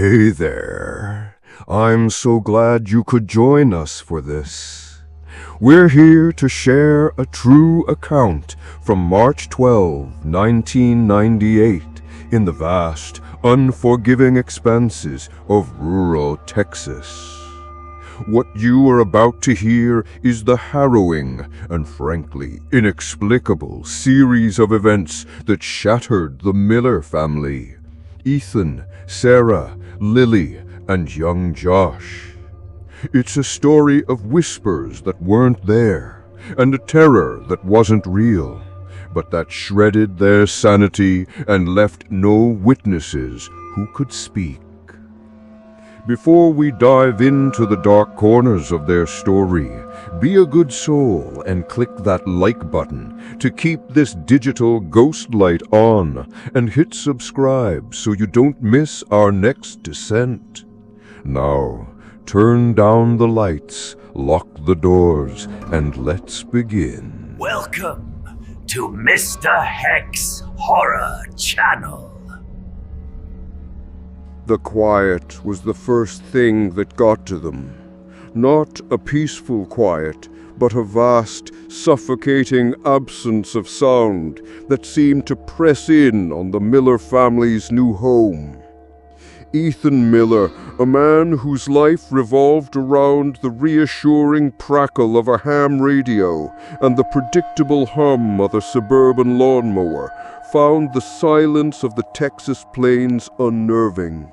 Hey there. I'm so glad you could join us for this. We're here to share a true account from March 12, 1998, in the vast, unforgiving expanses of rural Texas. What you are about to hear is the harrowing and frankly inexplicable series of events that shattered the Miller family. Ethan, Sarah, Lily, and young Josh. It's a story of whispers that weren't there, and a terror that wasn't real, but that shredded their sanity and left no witnesses who could speak. Before we dive into the dark corners of their story, be a good soul and click that like button to keep this digital ghost light on, and hit subscribe so you don't miss our next descent. Now, turn down the lights, lock the doors, and let's begin. Welcome to Mr. Hex Horror Channel. The quiet was the first thing that got to them. Not a peaceful quiet, but a vast, suffocating absence of sound that seemed to press in on the Miller family's new home. Ethan Miller, a man whose life revolved around the reassuring crackle of a ham radio and the predictable hum of a suburban lawnmower, found the silence of the Texas plains unnerving.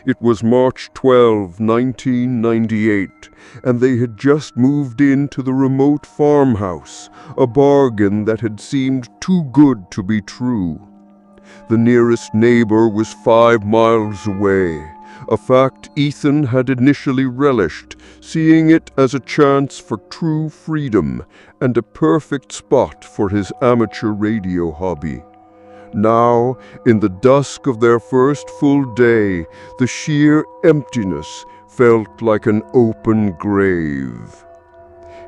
It was March 12, 1998, and they had just moved into the remote farmhouse, a bargain that had seemed too good to be true. The nearest neighbor was 5 miles away, a fact Ethan had initially relished, seeing it as a chance for true freedom and a perfect spot for his amateur radio hobby. Now, in the dusk of their first full day, the sheer emptiness felt like an open grave.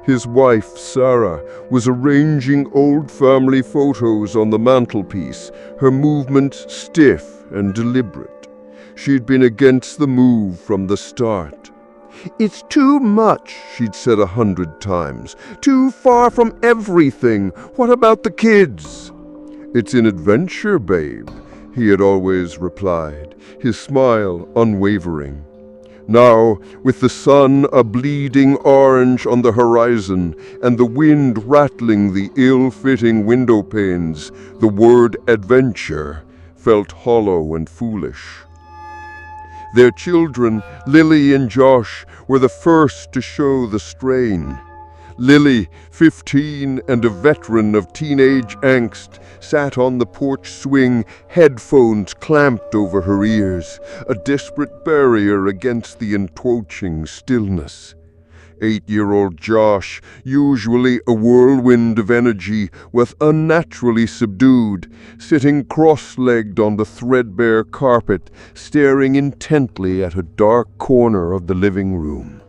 His wife, Sarah, was arranging old family photos on the mantelpiece, her movements stiff and deliberate. She'd been against the move from the start. "It's too much," she'd said 100 times. "Too far from everything. What about the kids?" "It's an adventure, babe," he had always replied, his smile unwavering. Now, with the sun a bleeding orange on the horizon and the wind rattling the ill-fitting window panes, the word adventure felt hollow and foolish. Their children, Lily and Josh, were the first to show the strain. Lily, 15 and a veteran of teenage angst, sat on the porch swing, headphones clamped over her ears, a desperate barrier against the encroaching stillness. 8-year-old Josh, usually a whirlwind of energy, was unnaturally subdued, sitting cross-legged on the threadbare carpet, staring intently at a dark corner of the living room.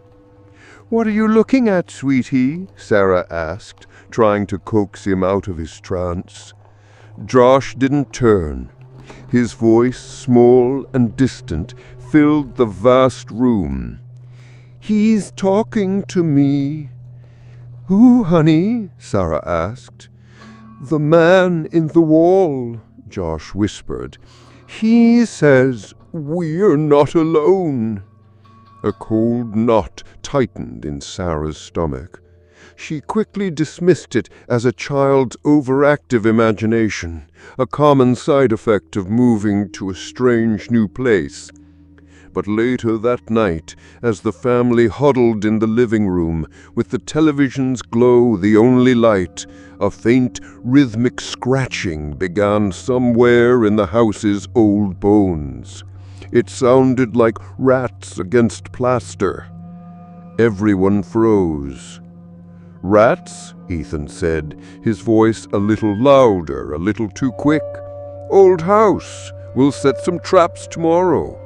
"What are you looking at, sweetie?" Sarah asked, trying to coax him out of his trance. Josh didn't turn. His voice, small and distant, filled the vast room. "He's talking to me." "Who, honey?" Sarah asked. "The man in the wall," Josh whispered. "He says we're not alone." A cold knot tightened in Sarah's stomach. She quickly dismissed it as a child's overactive imagination, a common side effect of moving to a strange new place. But later that night, as the family huddled in the living room, with the television's glow the only light, a faint, rhythmic scratching began somewhere in the house's old bones. It sounded like rats against plaster. Everyone froze. "Rats?" Ethan said, his voice a little louder, a little too quick. "Old house. We'll set some traps tomorrow."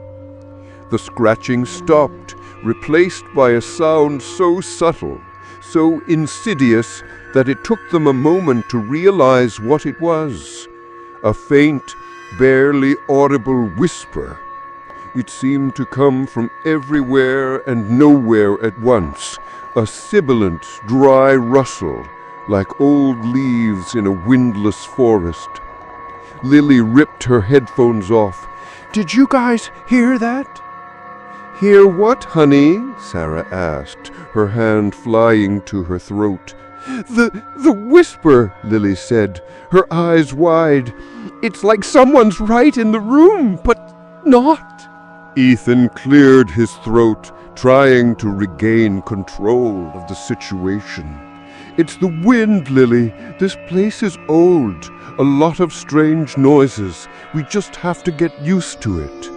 The scratching stopped, replaced by a sound so subtle, so insidious, that it took them a moment to realize what it was. A faint, barely audible whisper. It seemed to come from everywhere and nowhere at once, a sibilant, dry rustle, like old leaves in a windless forest. Lily ripped her headphones off. "Did you guys hear that?" "Hear what, honey?" Sarah asked, her hand flying to her throat. The whisper," Lily said, her eyes wide. "It's like someone's right in the room, but not." Ethan cleared his throat, trying to regain control of the situation. "It's the wind, Lily. This place is old. A lot of strange noises. We just have to get used to it."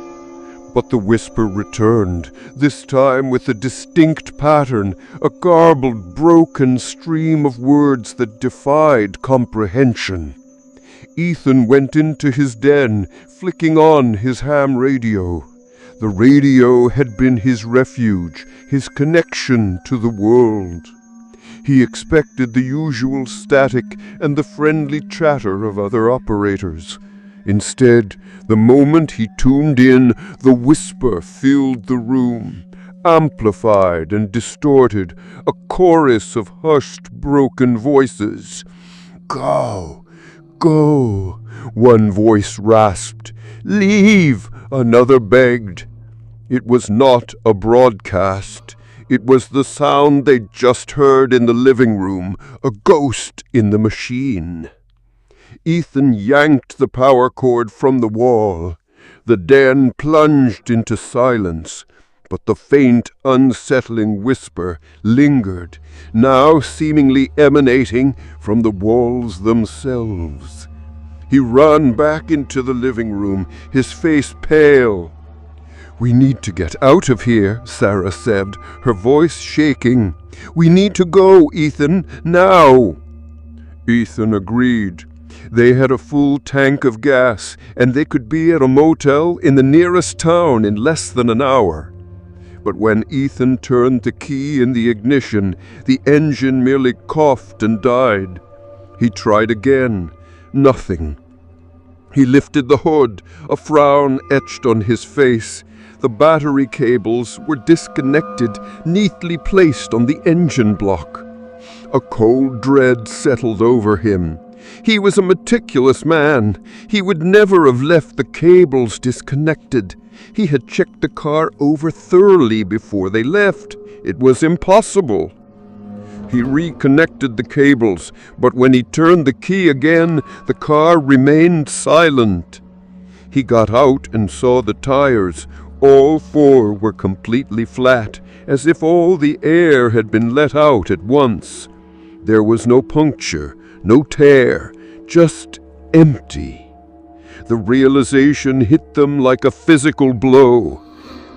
But the whisper returned, this time with a distinct pattern, a garbled, broken stream of words that defied comprehension. Ethan went into his den, flicking on his ham radio. The radio had been his refuge, his connection to the world. He expected the usual static and the friendly chatter of other operators. Instead, the moment he tuned in, the whisper filled the room, amplified and distorted, a chorus of hushed, broken voices. "Go, go," one voice rasped. "Leave," another begged. It was not a broadcast. It was the sound they'd just heard in the living room, a ghost in the machine. Ethan yanked the power cord from the wall. The den plunged into silence, but the faint, unsettling whisper lingered, now seemingly emanating from the walls themselves. He ran back into the living room, his face pale. "We need to get out of here," Sarah said, her voice shaking. "We need to go, Ethan, now." Ethan agreed. They had a full tank of gas, and they could be at a motel in the nearest town in less than an hour. But when Ethan turned the key in the ignition, the engine merely coughed and died. He tried again. Nothing. He lifted the hood, a frown etched on his face. The battery cables were disconnected, neatly placed on the engine block. A cold dread settled over him. He was a meticulous man. He would never have left the cables disconnected. He had checked the car over thoroughly before they left. It was impossible. He reconnected the cables, but when he turned the key again, the car remained silent. He got out and saw the tires. All four were completely flat, as if all the air had been let out at once. There was no puncture, no tear, just empty. The realization hit them like a physical blow.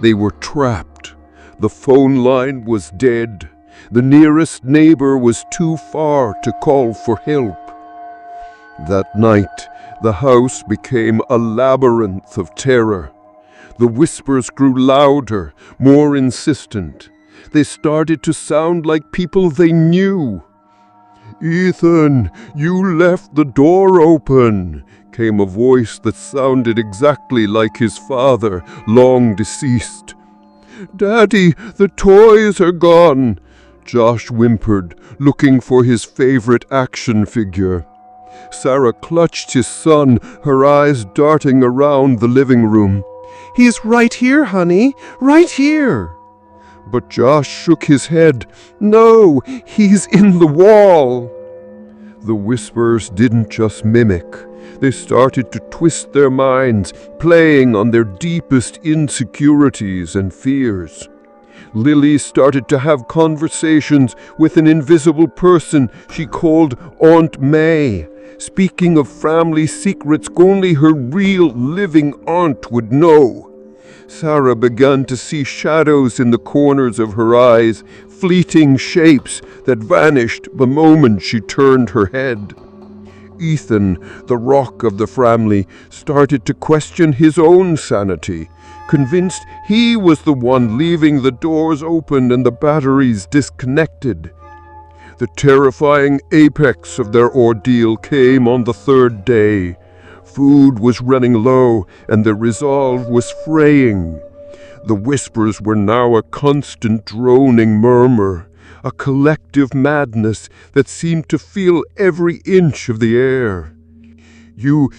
They were trapped. The phone line was dead. The nearest neighbor was too far to call for help. That night, the house became a labyrinth of terror. The whispers grew louder, more insistent. They started to sound like people they knew. "Ethan, you left the door open," came a voice that sounded exactly like his father, long deceased. "Daddy, the toys are gone," Josh whimpered, looking for his favorite action figure. Sarah clutched his son, her eyes darting around the living room. "He's right here, honey, right here." But Josh shook his head. "No, he's in the wall." The whispers didn't just mimic. They started to twist their minds, playing on their deepest insecurities and fears. Lily started to have conversations with an invisible person she called Aunt May, speaking of family secrets only her real living aunt would know. Sarah began to see shadows in the corners of her eyes, fleeting shapes that vanished the moment she turned her head. Ethan, the rock of the family, started to question his own sanity, convinced he was the one leaving the doors open and the batteries disconnected. The terrifying apex of their ordeal came on the third day. Food was running low, and their resolve was fraying. The whispers were now a constant droning murmur, a collective madness that seemed to fill every inch of the air. You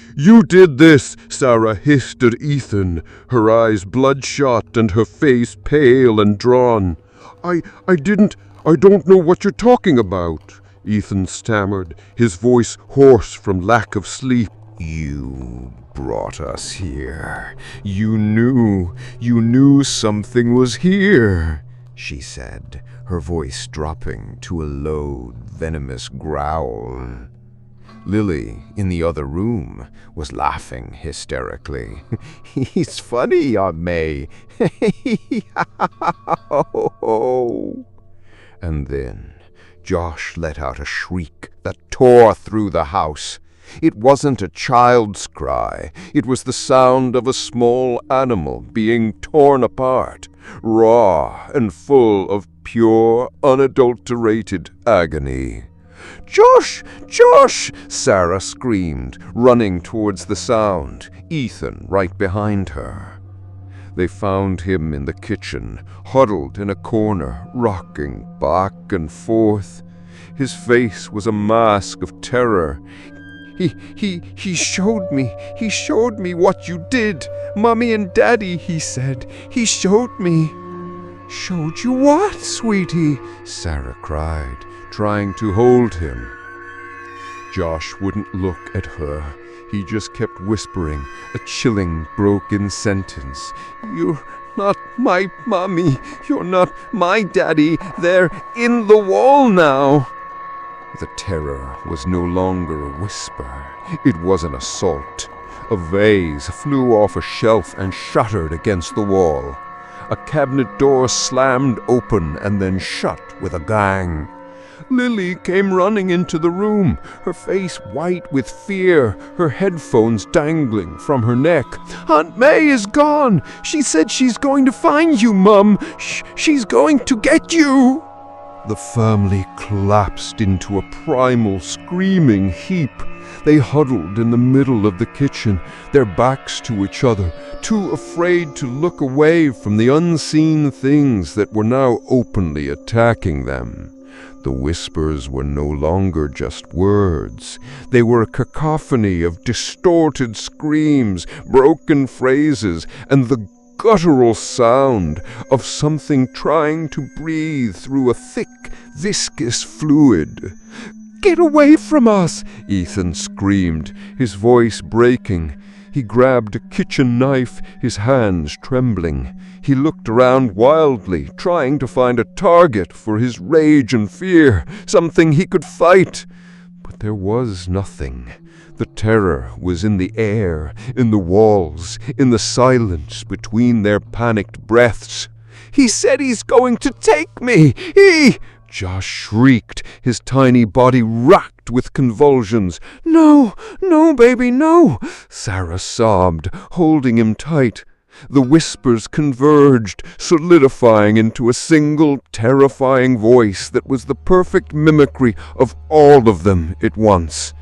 did this," Sarah hissed at Ethan, her eyes bloodshot and her face pale and drawn. I don't know what you're talking about," Ethan stammered, his voice hoarse from lack of sleep. "You brought us here. You knew something was here," she said, her voice dropping to a low, venomous growl. Lily, in the other room, was laughing hysterically. "He's funny, Aunt May." And then Josh let out a shriek that tore through the house. It wasn't a child's cry. It was the sound of a small animal being torn apart, raw and full of pure, unadulterated agony. "Josh! Josh!" Sarah screamed, running towards the sound, Ethan right behind her. They found him in the kitchen, huddled in a corner, rocking back and forth. His face was a mask of terror. He showed me what you did. Mommy and Daddy, he said. He showed me." "Showed you what, sweetie?" Sarah cried, trying to hold him. Josh wouldn't look at her. He just kept whispering, a chilling, broken sentence. "You're not my mommy. You're not my daddy. They're in the wall now." The terror was no longer a whisper. It was an assault. A vase flew off a shelf and shattered against the wall. A cabinet door slammed open and then shut with a gang. Lily came running into the room, her face white with fear, her headphones dangling from her neck. "Aunt May is gone! She said she's going to find you, Mum! She's going to get you!" The family collapsed into a primal, screaming heap. They huddled in the middle of the kitchen, their backs to each other, too afraid to look away from the unseen things that were now openly attacking them. The whispers were no longer just words. They were a cacophony of distorted screams, broken phrases, and the guttural sound of something trying to breathe through a thick, viscous fluid. "Get away from us!" Ethan screamed, his voice breaking. He grabbed a kitchen knife, his hands trembling. He looked around wildly, trying to find a target for his rage and fear, something he could fight. But there was nothing. The terror was in the air, in the walls, in the silence between their panicked breaths. "He said he's going to take me! Josh shrieked, his tiny body racked with convulsions. "No, no, baby, no!" Sarah sobbed, holding him tight. The whispers converged, solidifying into a single, terrifying voice that was the perfect mimicry of all of them at once.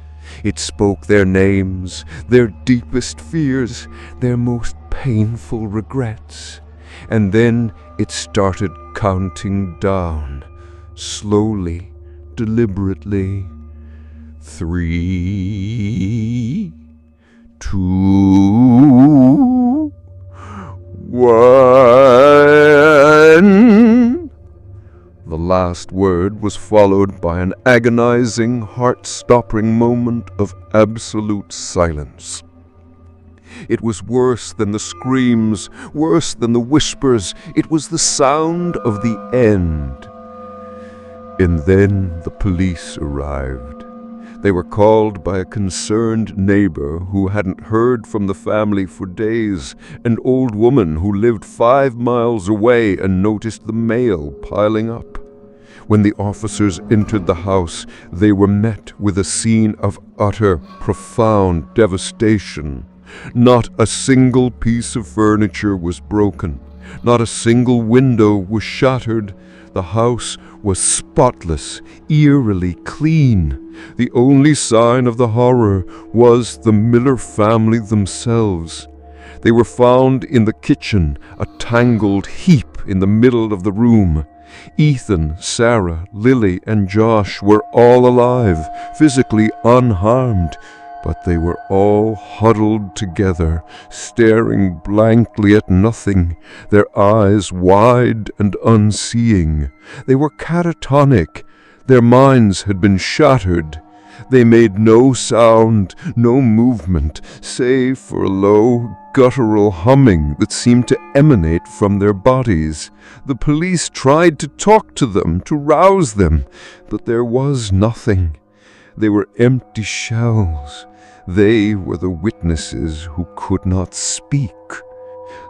It spoke their names, their deepest fears, their most painful regrets. And then it started counting down, slowly, deliberately. 3, 2, 1. The last word was followed by an agonizing, heart-stopping moment of absolute silence. It was worse than the screams, worse than the whispers. It was the sound of the end. And then the police arrived. They were called by a concerned neighbor who hadn't heard from the family for days, an old woman who lived 5 miles away and noticed the mail piling up. When the officers entered the house, they were met with a scene of utter, profound devastation. Not a single piece of furniture was broken. Not a single window was shattered. The house was spotless, eerily clean. The only sign of the horror was the Miller family themselves. They were found in the kitchen, a tangled heap in the middle of the room. Ethan, Sarah, Lily, and Josh were all alive, physically unharmed, but they were all huddled together, staring blankly at nothing, their eyes wide and unseeing. They were catatonic. Their minds had been shattered. They made no sound, no movement, save for a low, guttural humming that seemed to emanate from their bodies. The police tried to talk to them, to rouse them, but there was nothing. They were empty shells. They were the witnesses who could not speak.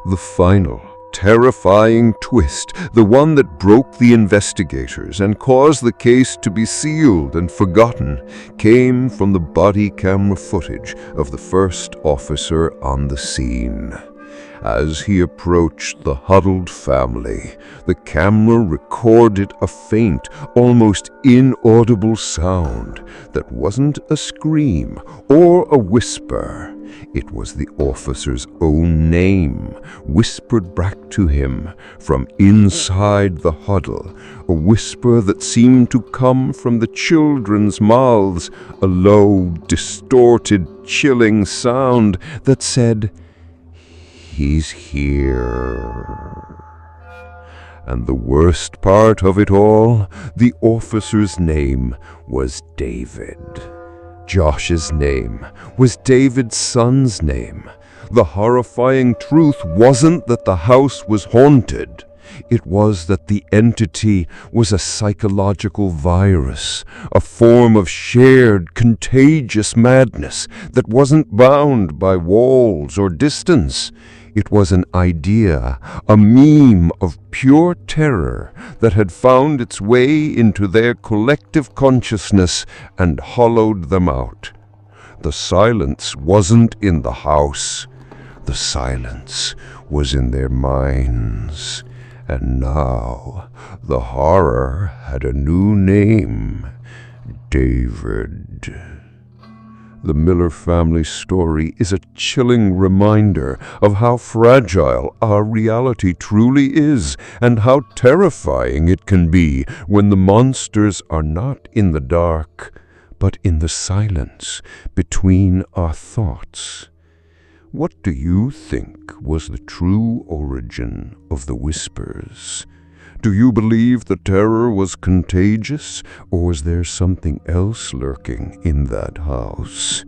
The final, terrifying twist, the one that broke the investigators and caused the case to be sealed and forgotten, came from the body camera footage of the first officer on the scene. As he approached the huddled family, the camera recorded a faint, almost inaudible sound that wasn't a scream or a whisper. It was the officer's own name, whispered back to him from inside the huddle, a whisper that seemed to come from the children's mouths, a low, distorted, chilling sound that said, "He's here." And the worst part of it all, the officer's name was David. Josh's name was David's son's name. The horrifying truth wasn't that the house was haunted. It was that the entity was a psychological virus, a form of shared, contagious madness that wasn't bound by walls or distance. It was an idea, a meme of pure terror that had found its way into their collective consciousness and hollowed them out. The silence wasn't in the house. The silence was in their minds. And now the horror had a new name, David. The Miller family story is a chilling reminder of how fragile our reality truly is and how terrifying it can be when the monsters are not in the dark, but in the silence between our thoughts. What do you think was the true origin of the whispers? Do you believe the terror was contagious, or was there something else lurking in that house?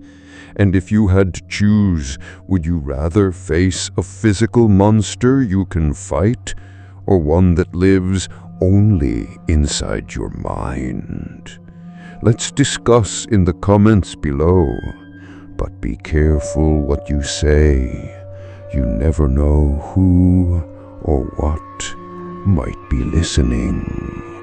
And if you had to choose, would you rather face a physical monster you can fight, or one that lives only inside your mind? Let's discuss in the comments below. But be careful what you say. You never know who or what might be listening.